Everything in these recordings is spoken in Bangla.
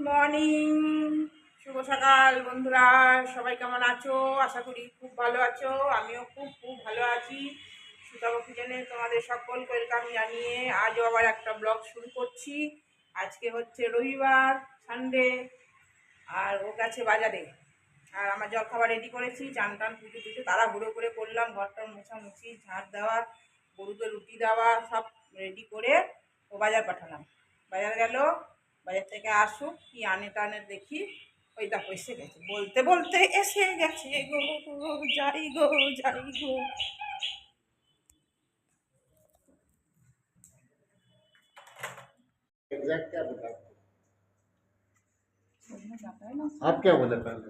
মর্নিং, শুভ সকাল বন্ধুরা। সবাই কেমন আছো? আশা করি খুব ভালো আছো। আমিও খুব খুব ভালো আছি। সুতাবো কিচেনে তোমাদের সকল ওয়েলকাম জানিয়ে আজও আবার একটা ব্লগ শুরু করছি। আজকে হচ্ছে রবিবার, সানডে, আর ও গেছে বাজারে। আর আমার জলখাবার রেডি করেছি, চান টান পুজো টুজো তাড়াহুড়ো করে করলাম, ঘরটার মোছামুছি, ঝাঁট দেওয়া, গরুকে রুটি দেওয়া, সব রেডি করে ও বাজার পাঠালাম। বাজার গেল, বাজার থেকে আসুক কি আনে টানে দেখি। ওই দেখো এসে গেছে, বলতে বলতে এসে গেছে গো, যাই গো যাই গো। एग्जैक्ट क्या बता आप क्या बोले पहले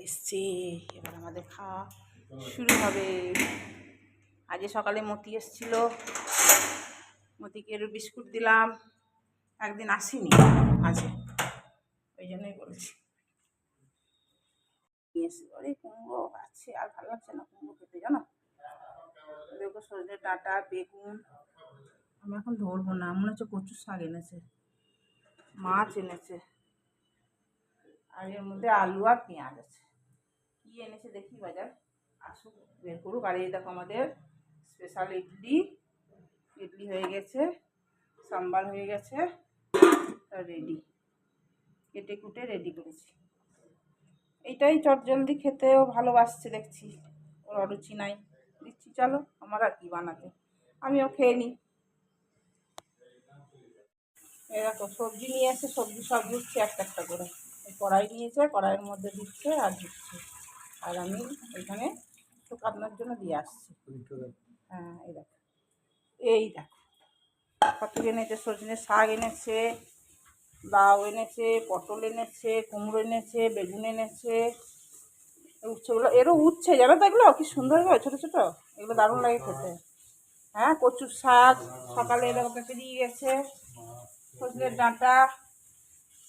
এসছে, এবার আমাদের খাওয়া শুরু হবে। আজকে সকালে মতি এসছিল, মতিকে বিস্কুট দিলাম। একদিন আসিনি আজকে, ওই জন্যই বলছি। অরে কুমড়ো আছে, আর ভালো লাগছে না কুমড়ো খেতে, জানো। দেখো সজনে ডাঁটা, বেগুন। আমি এখন ধরবো না, মনে হচ্ছে কচুর শাক এনেছে, মাছ এনেছে, আর এর মধ্যে আলু আর পেঁয়াজ আছে। কি এনেছে দেখি, বাজার আসুক বের করুক। আর এই দেখো আমাদের স্পেশাল ইডলি। ইডলি হয়ে গেছে, সাম্বার হয়ে গেছে, রেডি, কেটে কুটে রেডি করেছি। এইটাই চটজলদি খেতেও ভালোবাসছে দেখছি, ওর অরুচি নাই। দিচ্ছি চলো, আমার আর কি বানাতে, আমিও খেয়ে নিই। এরকম সবজি নিয়ে এসে সবজি সব দিচ্ছে একটা একটা করে। কড়াই নিয়েছে, কড়াইয়ের মধ্যে দিচ্ছে আর দিচ্ছে। আর আমি এখানে শুকানোর জন্য দিয়ে আসছি। হ্যাঁ, এই দেখো, এই দেখো কত এনেছে। সজনে শাক এনেছে, লাউ এনেছে, পটল এনেছে, কুমড়ো এনেছে, বেগুন এনেছে, উচ্ছেগুলো, এরও উচ্ছে জানো তো, এগুলো কি সুন্দর হবে, ছোটো ছোটো, এগুলো দারুণ লাগে খেতে। হ্যাঁ, কচুর শাক সকালে এরকম পেরিয়ে গেছে, সজনের ডাঁটা,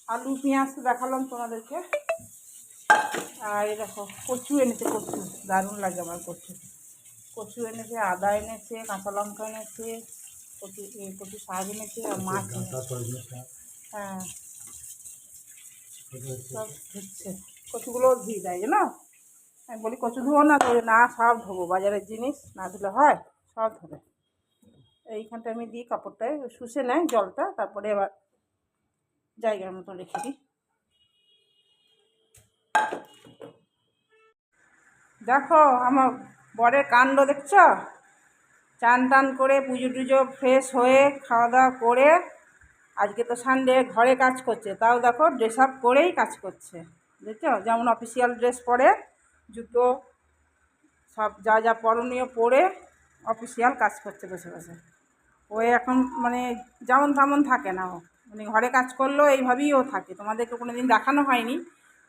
আলু পেঁয়াজ তো দেখালাম তোমাদেরকে। আর এই দেখো কচু এনেছে, কচু দারুণ লাগে আমার কচু। কচু এনেছে, আদা এনেছে, কাঁচা লঙ্কা এনেছে, কচু কচু শাক এনেছে, আর মাছ এনেছে। হ্যাঁ, সব ধুচ্ছে, কচুগুলো ধুয়ে দেয় জানো। আমি বলি কচু ধুবো না, তো না সব ধোবো, বাজারের জিনিস না ধুলে হয়, সব ধোবে। এইখানটা আমি দিই কাপড়টায়, শুষে নেয় জলটা, তারপরে এবার জায়গার মতো রেখে দিই। দেখো আমার বরের কাণ্ড দেখছ, চান টান করে পুজো টুজো ফ্রেশ হয়ে খাওয়া দাওয়া করে, আজকে তো সানডে, ঘরে কাজ করছে, তাও দেখো ড্রেস আপ করেই কাজ করছে, দেখছো, যেমন অফিসিয়াল ড্রেস পরে, জুতো সব যা যা করণীয় পরে অফিসিয়াল কাজ করছে বসে বসে। ও এখন মানে যেমন তেমন থাকে না, ও মানে ঘরে কাজ করলেও এইভাবেই ও থাকে। তোমাদেরকে কোনো দিন দেখানো হয়নি,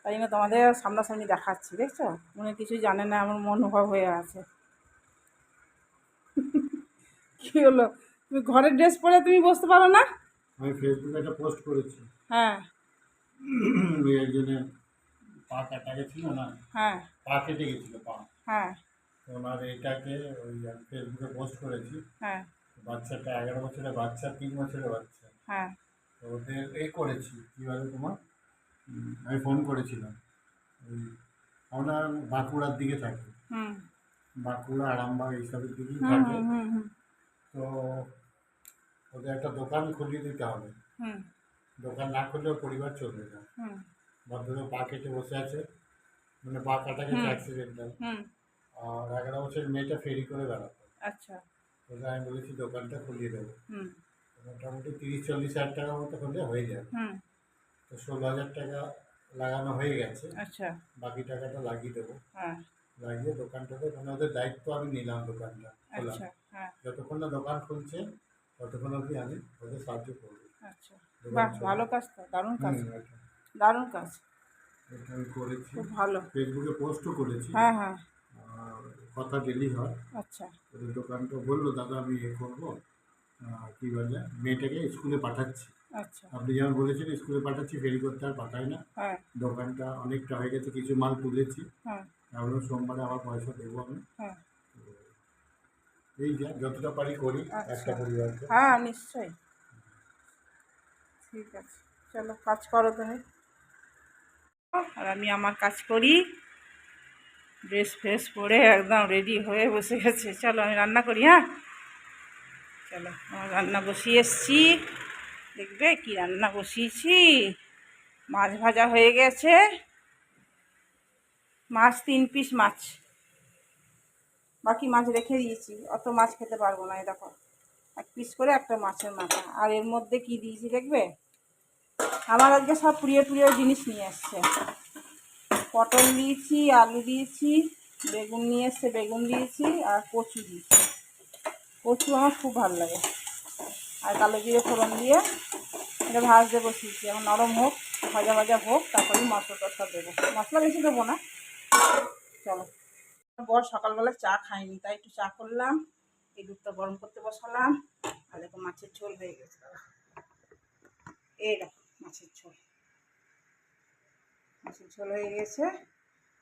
তাই জন্য তোমাদের সামনাসামনি দেখাচ্ছি, দেখছো, মনে কিছুই জানে না, আমার মনোভাব হয়ে আছে। কী হলো, তুমি ঘরের ড্রেস পরে তুমি বসতে পারো না? আমি ফেসবুকে একটা পোস্ট করেছি। হ্যাঁ, ওই একজনের পা কাটা গেছিল না, হ্যাঁ, পা কেটে গেছিল পা। হ্যাঁ, ওনার এটাকে ওই ফেসবুকে পোস্ট করেছি। হ্যাঁ, বাচ্চাটা 11 বছরের বাচ্চা, 3 বছরের বাচ্চা। হ্যাঁ, তো ওদের এই করেছি কী বলে তোমার, আমি ফোন করেছিলাম। ওই ওনার বাঁকুড়ার দিকে থাকে, হুম, বাঁকুড়া আরামবাগ এইসবের দিকেই হুম, থাকে। হুম, হুম, হুম, তো ওদের একটা দোকান খুলিয়ে দিতে হবে। হুম, দোকান না করলেও পরিবার চলবে না। হুম, ভদ্রলোক পা কেটে বসে আছে, মানে পা কাটা গেছে হুম, অ্যাক্সিডেন্টাল। হুম, আর 11 বছরের মেয়েটা ফেরি করে বেড়াতো। আচ্ছা, ওটা আমি বলেছি দোকানটা খুলিয়ে দেবো, হুম, মোটামুটি 30-40 হাজার টাকার মতো হলে হয়ে যাবে। হুম, তো 16 হাজার টাকা লাগানো হয়ে গেছে, আচ্ছা, বাকি টাকাটা লাগিয়ে দেবো। হ্যাঁ, লাগিয়ে দোকানটাতে, মানে ওদের দায়িত্ব আমি নিলাম দোকানটা খোলা। আচ্ছা, হ্যাঁ, যতক্ষণ না দোকান খুলছে ততক্ষণ অবধি আমি ওদের সাহায্য করবো। আচ্ছা, দোকান বাহ, চলবে। ভালো কাজ তো, দারুণ কাজ, এটা দারুণ কাজ, এটা আমি করেছি, খুব ভালো। ফেসবুকে পোস্টও করেছি। হ্যাঁ, হ্যাঁ, আর কথা ডেলি হয়। আচ্ছা, ওদের দোকানটা বললো দাদা আমি এ করবো, কী বলে, মেয়েটাকে স্কুলে পাঠাচ্ছি। আচ্ছা, আপনি যেমন বলেছেন স্কুলে পাঠাচ্ছি, ফেরি করতে আর পাঠাই না। হ্যাঁ, দোকানটা অনেকটা হয়ে গেছে, কিছু মাল তুলেছি, হ্যাঁ, তাহলে সোমবারে আবার পয়সা দেবো আমি। হ্যাঁ, এই যা যতটা পারি করি একটা আচ্ছা, পরিবারকে। হ্যাঁ, নিশ্চয়ই। ঠিক আছে, চলো কাজ করো তুমি। আর আমি আমার কাজ করি। ড্রেস ফ্রেস পরে একদম রেডি হয়ে বসে গেছে। চলো আমি রান্না করি। হ্যাঁ চলো, আমার রান্না বসিয়ে এসছি। দেখবে কি রান্না বসিয়েছি। মাছ ভাজা হয়ে গেছে। মাছ 3 পিস মাছ, বাকি মাছ রেখে দিয়েছি। অত মাছ খেতে পারবো না, এই দেখো 1 পিস করে একটা মাছের মাথা। আর এর মধ্যে কি দিয়েছি দেখবে, আমার আজকে সব প্রিয় প্রিয় জিনিস নিয়ে এসছে। পটল দিয়েছি, আলু দিয়েছি, বেগুন নিয়ে এসছে, বেগুন দিয়েছি, আর কচু দিয়েছি। কচু আমার খুব ভালো লাগে। আর কালো জিরে ফোড়ন দিয়ে এটা ভাজতে বসিয়েছি। এখন নরম হোক, ভাজা ভাজা হোক, তারপরে মশলা টশলা দেবো। মশলা বেশি দেবো না। চলো, বর সকালবেলা চা খাইনি, তাই একটু চা করলাম। এই দুধটা গরম করতে বসালাম। আর দেখো মাছের ঝোল হয়ে গেছে। এই দেখো মাছের ঝোল, মাছের ঝোল হয়ে গেছে।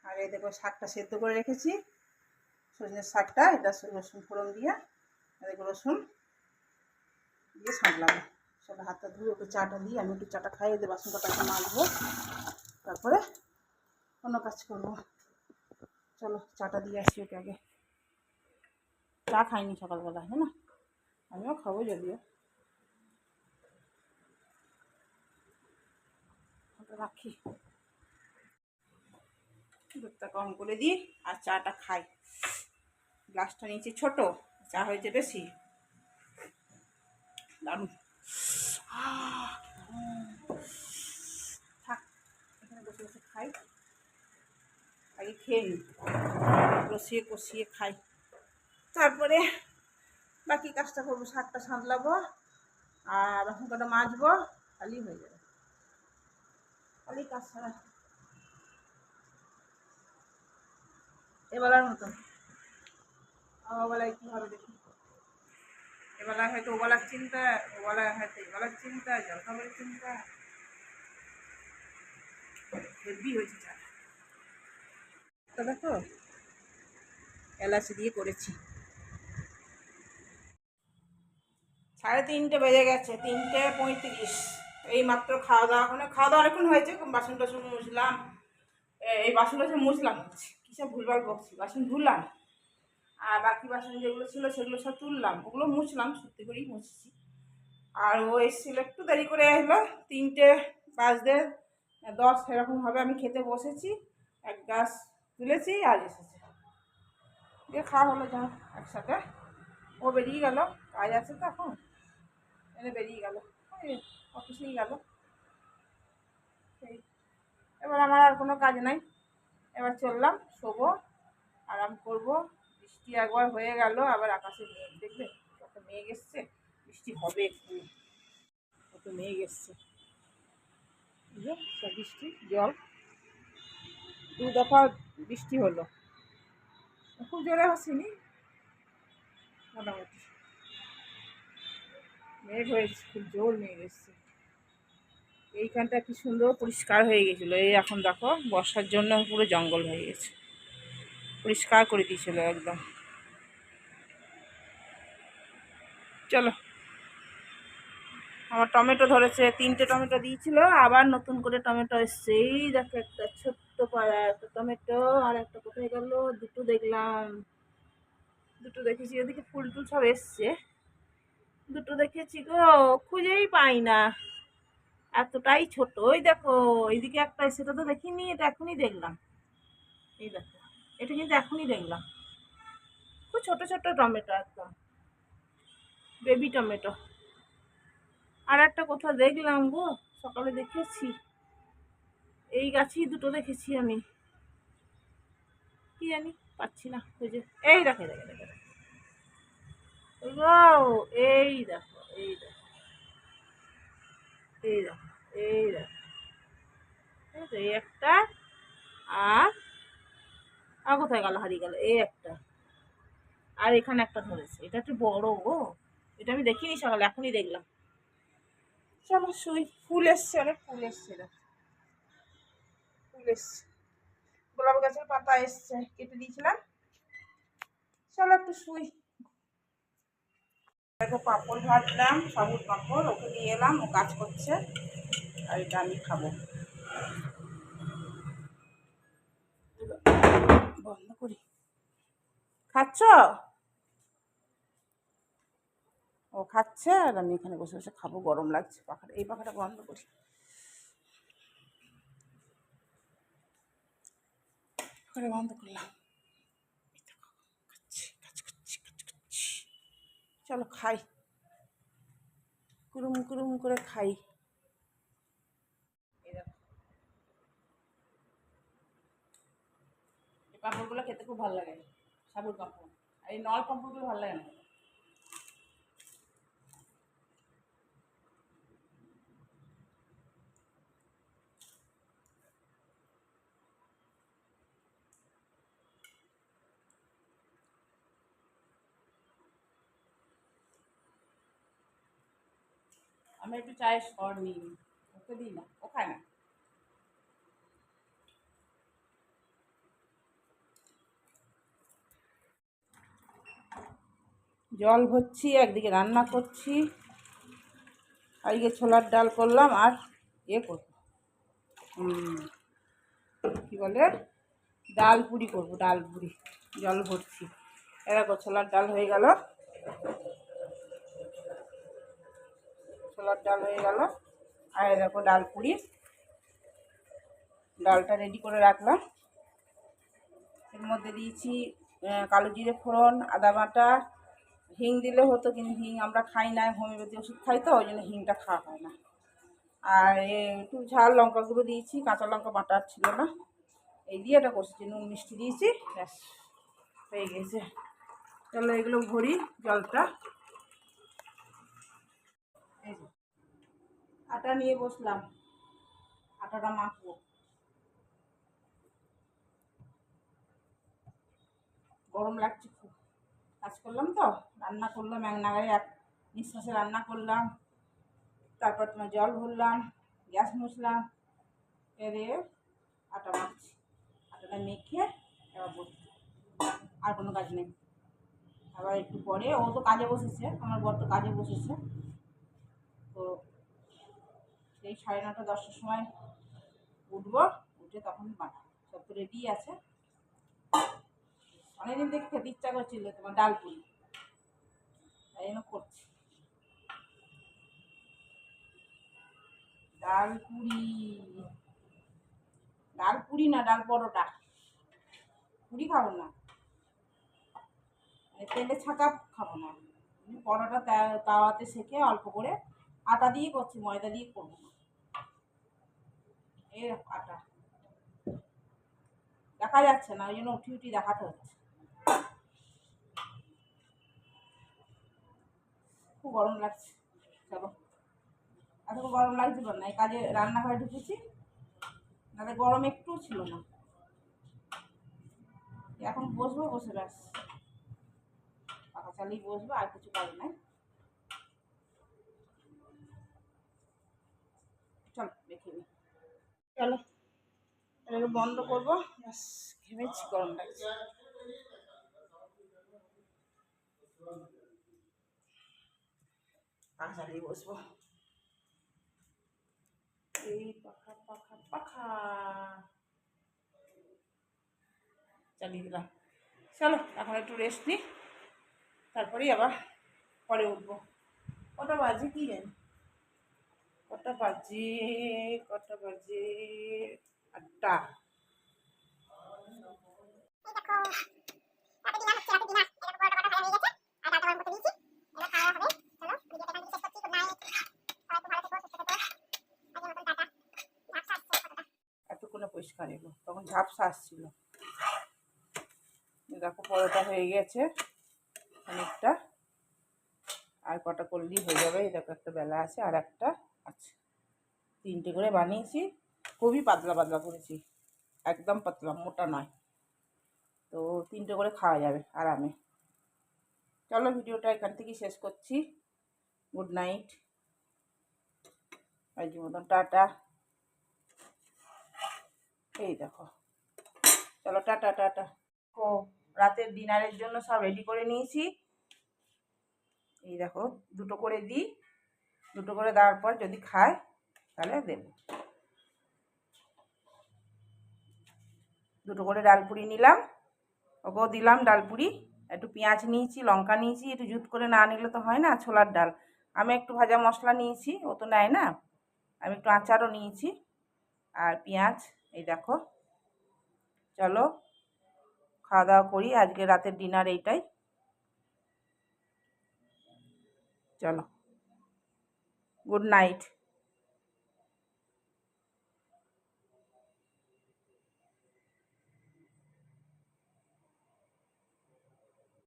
আর এই দেখো শাকটা সেদ্ধ করে রেখেছি, সজনের শাকটা। এটা রসুন ফোড়ন দিয়ে, দেখো রসুন দিয়ে সামলাবো। সব হাতটা ধুয়ে একটু চাটা দিই, আমি একটু চাটা খাইয়ে দিয়ে বাসন কটা মাজবো, তারপরে অন্য কাজ করবো। চলো চাটা দিয়ে আসি ওকে আগে। চা খাইনি সকালবেলা, হ্যাঁ না, আমিও খাবো যদিও। রাখি, দুধটা কম করে দিই আর চাটা খাই। গ্লাসটা নিচে ছোট, চা হয়েছে বেশি। দারুণ। থাক, এখানে বসে বসে খাই। আগে খেয়ে নিই, কষিয়ে কষিয়ে খাই, তারপরে বাকি কাজটা করবো। শাকটা সামলাবো আর বাসন কটা মাজবো, খালি হয়ে যাবে। খালি কাজ ছাড়া এবেলার মতন। ওবেলায় কী হবে দেখি। এবেলায় হয়তো ওবেলার চিন্তা, ওবেলায় হয়তো এবেলার চিন্তা, জলখাবারের চিন্তা। হেভি হয়েছে চা। দেখো এলাচি দিয়ে করেছি। 3:30 বেজে গেছে, 3:35। এই মাত্র খাওয়া দাওয়া, খাওয়া দাওয়া অনেকক্ষণ হয়েছে। বাসন টাসন মুছলাম, এই বাসন টাসন মুছলাম, কিসব ভুলভাল বকছি। বাসন ধুলাম আর বাকি বাসন যেগুলো ছিল সেগুলো সব তুললাম, ওগুলো মুছলাম, সত্যি করেই মুছছি। আর ও এসেছিলো, একটু দেরি করে এলো, 3:50 এরকম হবে। আমি খেতে বসেছি, 1 গ্লাস তুলেছি আর এসেছে, দিয়ে খাওয়া হলো যা একসাথে। ও বেরিয়ে গেল, কাজ আছে তো এখন, এনে বেরিয়ে গেল, অফিসেই গেল। সেই, এবার আমার আর কোনো কাজ নাই। এবার চললাম, শোবো, আরাম করবো। বৃষ্টি একবার হয়ে গেল, আবার আকাশে মেঘ, দেখবে কত মেঘ এসছে। বৃষ্টি হবে একটু, কত মেঘ এসছে। সব বৃষ্টি জল, 2 দফা বৃষ্টি হলো। খুব জোরে আসেনি, মোটামুটি মেঘ হয়েছে, খুব জোর মেঘ এসছে। এইখানটা কি সুন্দর পরিষ্কার হয়ে গেছিলো, এই এখন দেখো বর্ষার জন্য পুরো জঙ্গল হয়ে গেছে। পরিষ্কার করে দিয়েছিল একদম। চলো, আমার টমেটো ধরেছে, 3টে টমেটো দিয়েছিল, আবার নতুন করে টমেটো এসছে। এই দেখো একটা ছোট্ট পাড়া একটা টমেটো, আর একটা কোথায় গেল, 2টো দেখলাম, 2টো দেখেছি। ওদিকে ফুল টুল সব এসছে, 2টো দেখেছি গো, খুঁজেই পাই না, এতটাই ছোট। ওই দেখো এইদিকে একটা, সেটা তো দেখিনি, এটা এখনই দেখলাম। এই দেখো, এটা কিন্তু এখনই দেখলাম। খুব ছোট ছোট টমেটো, একদম বেবি টমেটো। আর একটা কোথাও দেখলাম গো, সকালে দেখেছি, এই গাছেই 2টো দেখেছি আমি, কি জানি পাচ্ছি না খুঁজে। এই দেখে দেখে দেখে ওই গো, এই দেখো, এই দেখো, এই দেখো, এই দেখো, এই একটা। আর আর কোথায় গেল, হারিয়ে গেল, এই একটা। আর এখানে একটা ধরেছে, এটা একটু বড় গো, এটা আমি দেখিনি সকালে, এখনই দেখলাম। চলো শুই, ফুল এসছে, অনেক ফুল এসছে, ফুল এসছে, গোলাপ গাছের পাতা এসছে, কেটে দিয়েছিলাম। চলো একটু শুই। দেখো পাঁপড় ভাজলাম, সবুজ পাঁপড়, ওকে নিয়ে এলাম, ও কাজ করছে আর এটা আমি খাবো। বন্ধ করি। খাচ্ছ? ও খাচ্ছে আর আমি এখানে বসে বসে খাবো, গরম লাগছে। পাখাটা, এই পাখাটা বন্ধ করি। করে বন্ধ করলাম। চলো খাই, কুরুম কুরুম করে খাই। এই পাঁপড়গুলো খেতে খুব ভালো লাগে, সাবুর পাঁপড়। আর এই নল পাঁপড়গুলো ভালো লাগে না। আমি একটু চায়ের সর নিই, ওকে দিই না, ও খায় না। জল ভরছি, একদিকে রান্না করছি। আজকে ছোলার ডাল করলাম আর করবো কী বলে, ডাল পুরি করবো, ডাল পুরি। জল ভরছি, এরকম ছোলার ডাল হয়ে গেল, ছোলার ডাল হয়ে গেল। আর এরকম ডাল পুরি, ডালটা রেডি করে রাখলাম। এর মধ্যে দিয়েছি কালো জিরে ফোড়ন, আদা বাটা, হিং দিলে হতো, কিন্তু হিং আমরা খাই না, হোমিওপ্যাথি ওষুধ খাই তো, ওই জন্য হিংটা খাওয়া হয় না। আর একটু ঝাল লঙ্কা গুঁড়ো দিয়েছি, কাঁচা লঙ্কা বাটা ছিল না, এই দিয়ে এটা কষেছি, নুন মিষ্টি দিয়েছি, ব্যাস হয়ে গেছে। চলো এগুলো ভরি জলটা। এই যে আটা নিয়ে বসলাম, আটাটা মাখবো। গরম লাগছে খুব, কাজ করলাম তো, রান্না করলাম এক নাগারে, এক নিঃশ্বাসে রান্না করলাম। তারপর তোমার জল ভরলাম, গ্যাস মুছলাম, এরে আটা মাখছি। আটাটা মেখে এবার বসছি, আর কোনো কাজ নেই। আবার একটু পরে ও তো কাজে বসেছে, আমার বর তো কাজে বসেছে, তো সেই 9:30 10টার সময় উঠবো, উঠে তখন বানাবো। সব তো রেডি আছে। অনেকদিন থেকে খেতে ইচ্ছা করছিল তোমার ডাল পুরি, তাই জন্য করছি ডাল পুরি। ডাল পুরি না, ডাল পরোটা। পুরি খাবো না, তেলে ছাকা খাবো না। পরোটা তাওয়াতে সেঁকে অল্প করে, আটা দিয়ে করছি, ময়দা দিয়ে করবো না। এই আটা দেখা যাচ্ছে না, ওই জন্য উঠি উঠি দেখাতে হচ্ছে। খুব গরম লাগছে। চলো, এত গরম লাগছিল না, এই কাজে রান্নাঘরে ঢুকেছি, তাহলে গরম একটুও ছিল না। এখন বসবো, বসে ব্যাস পাখা চালিয়ে বসবো, আর কিছু কাজ নাই। চলো দেখে নি, চলো এটাকে বন্ধ করবো, ব্যাস ঘেমেছি, গরম লাগছে। পাখা চালিয়ে বসবো, এই পাখা পাখা পাখা চালিয়ে দিলাম। চলো এখন একটু রেস্ট নিই, তারপরেই আবার পরে উঠবো। কটা বাজে কি জানি, কটা বাজে, কটা বাজে, 8টা। এতক্ষণে পরিষ্কার এলো, তখন ঝাপসা আসছিল। দেখো পরোটা হয়ে গেছে অনেকটা, আর কটা করলেই হয়ে যাবে। এই দেখো একটা বেলা আছে, আর একটা আছে, 3টে করে বানিয়েছি। খুবই পাতলা পাতলা করেছি, একদম পাতলা, মোটা নয়, তো 3টে করে খাওয়া যাবে আরামে। চলো ভিডিওটা এখান থেকেই শেষ করছি। গুড নাইট, আজকের মতন টাটা। এই দেখো, চলো টাটা টাটা। রাতের ডিনারের জন্য সব রেডি করে নিয়েছি, এই দেখো দুটো করে দিই, দুটো করে দেওয়ার পর যদি খায় তাহলে দেবো। দুটো করে ডালপুরি নিলাম, ওকেও দিলাম ডালপুরি। একটু পেঁয়াজ নিয়েছি, লঙ্কা নিয়েছি, একটু জুত করে না নিলে তো হয় না ছোলার ডাল। আমি একটু ভাজা মশলা নিয়েছি, ও তো নেয় না। আমি একটু আচারও নিয়েছি আর পেঁয়াজ। এই দেখো, চলো খাওয়া দাওয়া করি। আজকে রাতের ডিনার এইটাই। চলো, গুড নাইট।